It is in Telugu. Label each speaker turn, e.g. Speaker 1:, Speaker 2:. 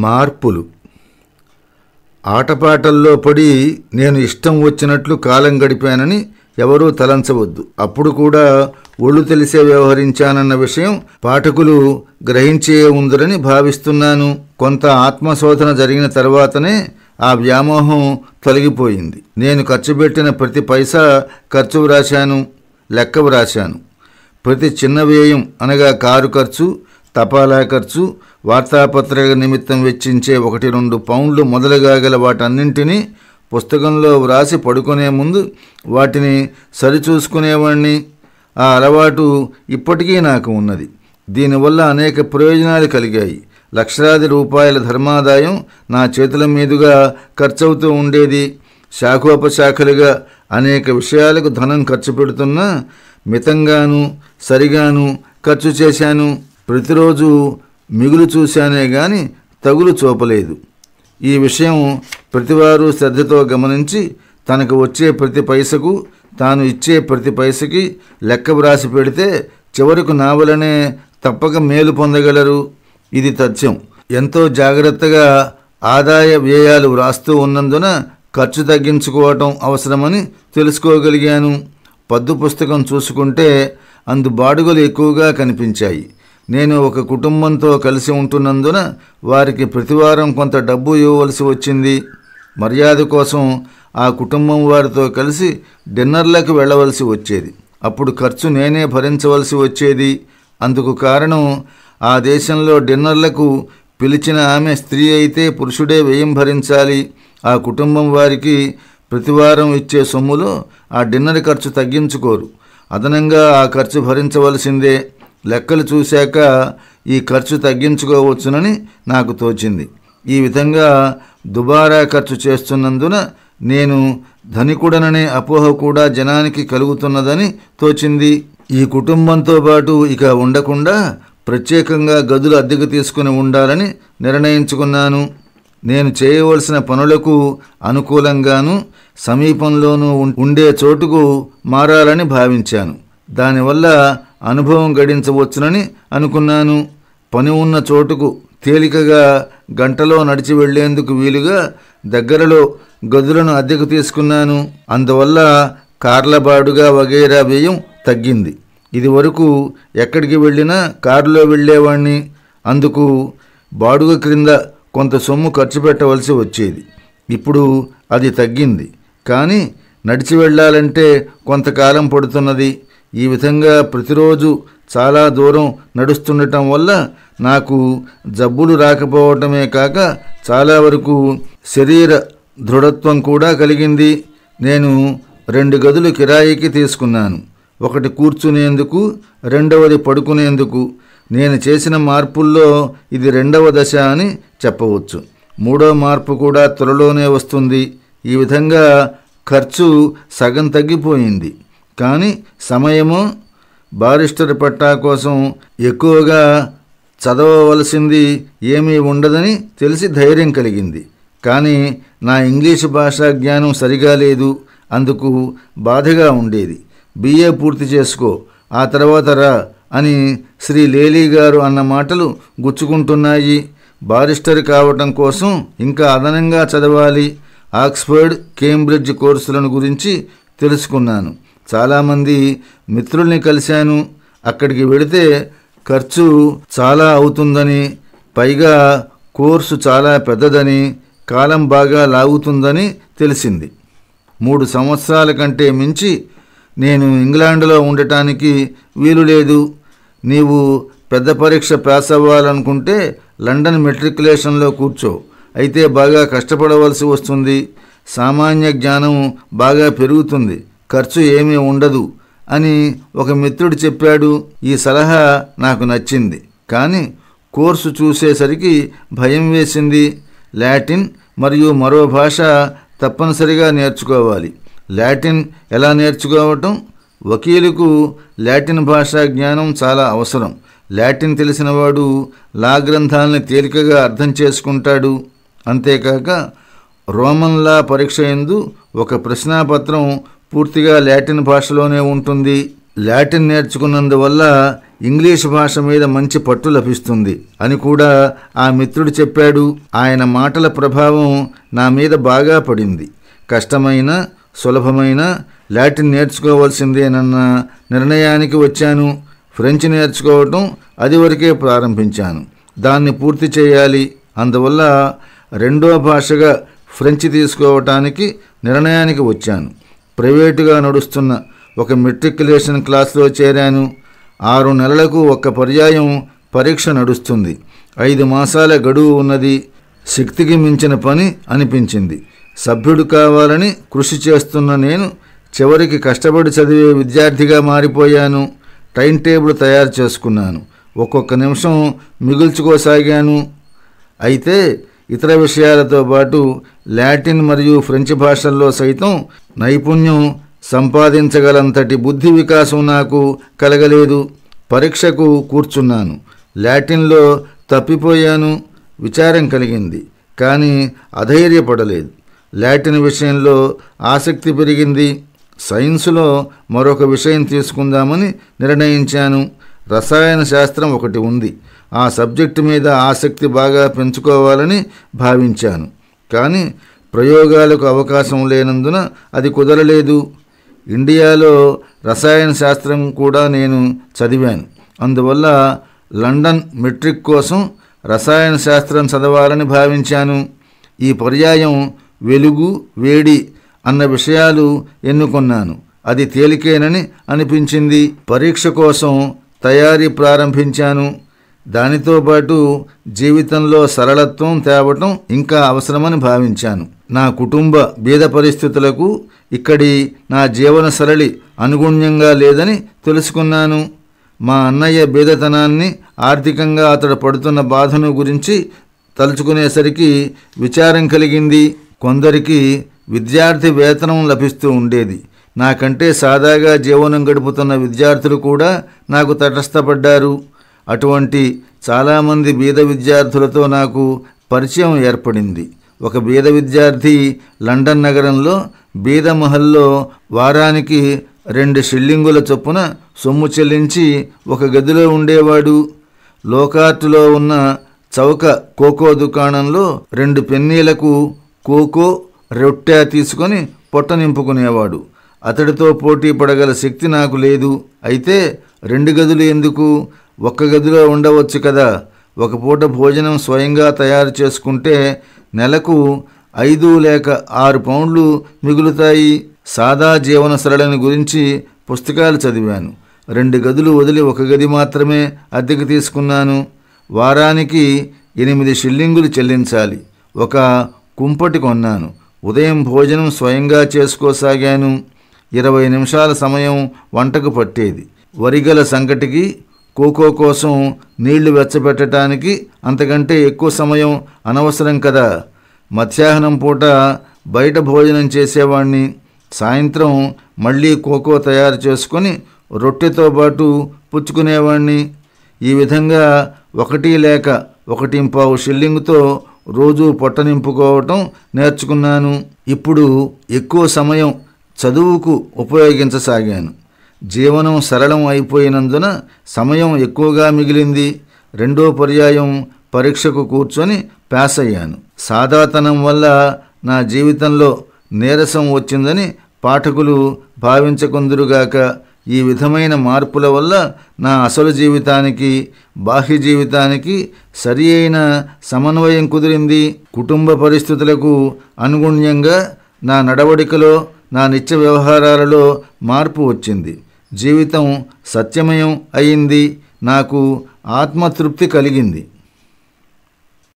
Speaker 1: మార్పులు. ఆటపాటల్లో పడి నేను ఇష్టం వచ్చినట్లు కాలం గడిపానని ఎవరూ తలంచవద్దు. అప్పుడు కూడా ఒళ్ళు తెలిసే వ్యవహరించానన్న విషయం పాఠకులు గ్రహించే ఉందని భావిస్తున్నాను. కొంత ఆత్మశోధన జరిగిన తర్వాతనే ఆ వ్యామోహం తొలగిపోయింది. నేను ఖర్చు పెట్టిన ప్రతి పైసా ఖర్చు వ్రాశాను, లెక్క వ్రాశాను. ప్రతి చిన్న వ్యయం అనగా కారు ఖర్చు, తపాలా ఖర్చు, వార్తాపత్రిక నిమిత్తం వెచ్చించే 1-2 పౌండ్లు మొదలుగా గల వాటన్నింటినీ పుస్తకంలో వ్రాసి పడుకునే ముందు వాటిని సరిచూసుకునేవాణ్ణి. ఆ అలవాటు ఇప్పటికీ నాకు ఉన్నది. దీనివల్ల అనేక ప్రయోజనాలు కలిగాయి. లక్షలాది రూపాయల ధర్మాదాయం నా చేతుల మీదుగా ఖర్చవుతూ ఉండేది. శాఖోపశాఖలుగా అనేక విషయాలకు ధనం ఖర్చు పెడుతున్నా మితంగాను సరిగాను ఖర్చు చేశాను. ప్రతిరోజు మిగులు చూశానే గాని తగులు చూపలేదు. ఈ విషయం ప్రతివారు శ్రద్ధతో గమనించి తనకు వచ్చే ప్రతి పైసకు తాను ఇచ్చే ప్రతి పైసకి లెక్క వ్రాసి పెడితే చివరకు నా వలనే తప్పక మేలు పొందగలరు. ఇది తథ్యం. ఎంతో జాగ్రత్తగా ఆదాయ వ్యయాలు వ్రాస్తూ ఉన్నందున ఖర్చు తగ్గించుకోవటం అవసరమని తెలుసుకోగలిగాను. పద్దు పుస్తకం చూసుకుంటే అందు బాడుగలు ఎక్కువగా కనిపించాయి. నేను ఒక కుటుంబంతో కలిసి ఉంటున్నందున వారికి ప్రతివారం కొంత డబ్బు ఇవ్వవలసి వచ్చింది. మర్యాద కోసం ఆ కుటుంబం వారితో కలిసి డిన్నర్లకు వెళ్ళవలసి వచ్చేది. అప్పుడు ఖర్చు నేనే భరించవలసి వచ్చేది. అందుకు కారణం ఆ దేశంలో డిన్నర్లకు పిలిచిన ఆమె స్త్రీ అయితే పురుషుడే వ్యయం భరించాలి. ఆ కుటుంబం వారికి ప్రతివారం ఇచ్చే సొమ్ములో ఆ డిన్నర్ ఖర్చు తగ్గించుకోరు. అదనంగా ఆ ఖర్చు భరించవలసిందే. లెక్కలు చూశాక ఈ ఖర్చు తగ్గించుకోవచ్చునని నాకు తోచింది. ఈ విధంగా దుబారా ఖర్చు చేస్తున్నందున నేను ధనికుడననే అపోహ కూడా జనానికి కలుగుతున్నదని తోచింది. ఈ కుటుంబంతో పాటు ఇక ఉండకుండా ప్రత్యేకంగా గదులు అద్దెకు తీసుకుని ఉండాలని నిర్ణయించుకున్నాను. నేను చేయవలసిన పనులకు అనుకూలంగాను సమీపంలోనూ ఉండే చోటుకు మారాలని భావించాను. దానివల్ల అనుభవం గడించవచ్చునని అనుకున్నాను. పని ఉన్న చోటుకు తేలికగా గంటలో నడిచి వెళ్లేందుకు వీలుగా దగ్గరలో గదులను అద్దెకు తీసుకున్నాను. అందువల్ల కార్ల బాడుగా వగైరా వ్యయం తగ్గింది. ఇది వరకు ఎక్కడికి వెళ్ళినా కారులో వెళ్ళేవాణ్ణి. అందుకు బాడుగ క్రింద కొంత సొమ్ము ఖర్చు పెట్టవలసి వచ్చేది. ఇప్పుడు అది తగ్గింది. కానీ నడిచి వెళ్ళాలంటే కొంతకాలం పడుతున్నది. ఈ విధంగా ప్రతిరోజు చాలా దూరం నడుస్తుండటం వల్ల నాకు జబ్బులు రాకపోవటమే కాక చాలా వరకు శరీర దృఢత్వం కూడా కలిగింది. నేను 2 గదులు కిరాయికి తీసుకున్నాను. ఒకటి కూర్చునేందుకు, రెండవది పడుకునేందుకు. నేను చేసిన మార్పుల్లో ఇది 2వ దశ అని చెప్పవచ్చు. 3వ మార్పు కూడా త్వరలోనే వస్తుంది. ఈ విధంగా ఖర్చు సగం తగ్గిపోయింది. కానీ సమయము బారిస్టర్ పట్టా కోసం ఎక్కువగా చదవవలసింది ఏమీ ఉండదని తెలిసి ధైర్యం కలిగింది. కానీ నా ఇంగ్లీషు భాషా జ్ఞానం సరిగా లేదు. అందుకు బాధగా ఉండేది. BA పూర్తి చేసుకో, ఆ తర్వాత రా అని శ్రీ లేలీ గారు అన్న మాటలు గుచ్చుకుంటున్నాయి. బారిస్టర్ కావటం కోసం ఇంకా అదనంగా చదవాలి. ఆక్స్ఫర్డ్, కేంబ్రిడ్జ్ కోర్సులను గురించి తెలుసుకున్నాను. చాలామంది మిత్రుల్ని కలిశాను. అక్కడికి వెళితే ఖర్చు చాలా అవుతుందని, పైగా కోర్సు చాలా పెద్దదని, కాలం బాగా లాగుతుందని తెలిసింది. 3 సంవత్సరాల కంటే మించి నేను ఇంగ్లాండ్లో ఉండటానికి వీలు లేదు. నీవు పెద్ద పరీక్ష పాస్ అవ్వాలనుకుంటే లండన్ మెట్రికులేషన్లో కూర్చో. అయితే బాగా కష్టపడవలసి వస్తుంది. సామాన్య జ్ఞానం బాగా పెరుగుతుంది, ఖర్చు ఏమీ ఉండదు అని ఒక మిత్రుడు చెప్పాడు. ఈ సలహా నాకు నచ్చింది. కానీ కోర్సు చూసేసరికి భయం వేసింది. లాటిన్ మరియు మరో భాష తప్పనిసరిగా నేర్చుకోవాలి. లాటిన్ ఎలా నేర్చుకోవటం? వకీలుకు లాటిన్ భాషా జ్ఞానం చాలా అవసరం. లాటిన్ తెలిసినవాడు లా గ్రంథాలని తేలికగా అర్థం చేసుకుంటాడు. అంతేకాక రోమన్ లా పరీక్ష యందు ఒక ప్రశ్నాపత్రం పూర్తిగా లాటిన్ భాషలోనే ఉంటుంది. లాటిన్ నేర్చుకున్నందువల్ల ఇంగ్లీషు భాష మీద మంచి పట్టు లభిస్తుంది అని కూడా ఆ మిత్రుడు చెప్పాడు. ఆయన మాటల ప్రభావం నా మీద బాగా పడింది. కష్టమైన సులభమైన లాటిన్ నేర్చుకోవాల్సిందేనన్న నిర్ణయానికి వచ్చాను. ఫ్రెంచ్ నేర్చుకోవటం అది వరకే ప్రారంభించాను. దాన్ని పూర్తి చేయాలి. అందువల్ల రెండో భాషగా ఫ్రెంచ్ తీసుకోవటానికి నిర్ణయానికి వచ్చాను. ప్రైవేటుగా నడుస్తున్న ఒక మెట్రికులేషన్ క్లాస్లో చేరాను. 6 నెలలకు ఒక్క పర్యాయం పరీక్ష నడుస్తుంది. 5 మాసాల గడువు ఉన్నది. శక్తికి మించిన పని అనిపించింది. సభ్యుడు కావాలని కృషి చేస్తున్న నేను చివరికి కష్టపడి చదివే విద్యార్థిగా మారిపోయాను. టైం టేబుల్ తయారు చేసుకున్నాను. ఒక్కొక్క నిమిషం మిగుల్చుకోసాగాను. అయితే ఇతర విషయాలతో పాటు లాటిన్ మరియు ఫ్రెంచ్ భాషల్లో సైతం నైపుణ్యం సంపాదించగలంతటి బుద్ధి వికాసం నాకు కలగలేదు. పరీక్షకు కూర్చున్నాను. లాటిన్లో తప్పిపోయాను. విచారం కలిగింది, కానీ అధైర్యపడలేదు. లాటిన్ విషయంలో ఆసక్తి పెరిగింది. సైన్సులో మరొక విషయం తీసుకుందామని నిర్ణయించాను. రసాయన శాస్త్రం ఒకటి ఉంది. ఆ సబ్జెక్టు మీద ఆసక్తి బాగా పెంచుకోవాలని భావించాను. కానీ ప్రయోగాలకు అవకాశం లేనందున అది కుదరలేదు. ఇండియాలో రసాయన శాస్త్రం కూడా నేను చదివాను. అందువల్ల లండన్ మెట్రిక్ కోసం రసాయన శాస్త్రం చదవాలని భావించాను. ఈ పర్యాయం వెలుగు వేడి అన్న విషయాలు ఎన్నుకొన్నాను. అది తేలికేనని అనిపించింది. పరీక్ష కోసం తయారీ ప్రారంభించాను. దానితో పాటు జీవితంలో సరళత్వం తేవటం ఇంకా అవసరమని భావించాను. నా కుటుంబ బీద పరిస్థితులకు ఇక్కడి నా జీవన సరళి అనుగుణ్యంగా లేదని తెలుసుకున్నాను. మా అన్నయ్య బీదతనాన్ని, ఆర్థికంగా అతడు పడుతున్న బాధను గురించి తలుచుకునేసరికి విచారం కలిగింది. కొందరికి విద్యార్థి వేతనం లభిస్తూ ఉండేది. నాకంటే సాదాగా జీవనం గడుపుతున్న విద్యార్థులు కూడా నాకు తటస్థపడ్డారు. అటువంటి చాలామంది బీద విద్యార్థులతో నాకు పరిచయం ఏర్పడింది. ఒక బీద విద్యార్థి లండన్ నగరంలో బీద మహల్లో వారానికి 2 షిల్లింగుల చొప్పున సొమ్ము చెల్లించి ఒక గదిలో ఉండేవాడు. లోకార్టులో ఉన్న చౌక కోకో దుకాణంలో 2 పెన్నీలకు కోకో రొట్టె తీసుకొని పొట్ట నింపుకునేవాడు. అతడితో పోటీ పడగల శక్తి నాకు లేదు. అయితే 2 గదులు ఎందుకు, ఒక్క గదిలో ఉండవచ్చు కదా. ఒక పూట భోజనం స్వయంగా తయారు చేసుకుంటే నెలకు 5 లేక 6 పౌండ్లు మిగులుతాయి. సాదా జీవన సరళిని గురించి పుస్తకాలు చదివాను. 2 గదులు వదిలి ఒక గది మాత్రమే అద్దెకు తీసుకున్నాను. వారానికి 8 షిల్లింగులు చెల్లించాలి. ఒక కుంపటి కొన్నాను. ఉదయం భోజనం స్వయంగా చేసుకోసాగాను. 20 నిమిషాల సమయం వంటకు పట్టేది. వరిగల సంకటికి, కోకో కోసం నీళ్లు వెచ్చబెట్టడానికి అంతకంటే ఎక్కువ సమయం అనవసరం కదా. మధ్యాహ్నం పూట బయట భోజనం చేసేవాణ్ణి. సాయంత్రం మళ్ళీ కోకో తయారు చేసుకొని రొట్టెతో పాటు పుచ్చుకునేవాణ్ణి. ఈ విధంగా 1 లేక 1.25 షిల్లింగుతో రోజూ పొట్ట నింపుకోవటం నేర్చుకున్నాను. ఇప్పుడు ఎక్కువ సమయం చదువుకు ఉపయోగించసాగాను. జీవనం సరళం అయిపోయినందున సమయం ఎక్కువగా మిగిలింది. 2వ పర్యాయం పరీక్షకు కూర్చొని పాస్ అయ్యాను. సాదాతనం వల్ల నా జీవితంలో నీరసం వచ్చిందని పాఠకులు భావించకుందురుగాక. ఈ విధమైన మార్పుల వల్ల నా అసలు జీవితానికి, బాహ్య జీవితానికి సరి అయిన సమన్వయం కుదిరింది. కుటుంబ పరిస్థితులకు అనుగుణ్యంగా నా నడవడికలో, నా నిత్య వ్యవహారాలలో మార్పు వచ్చింది. జీవితం సత్యమయం అయింది. నాకు ఆత్మతృప్తి కలిగింది.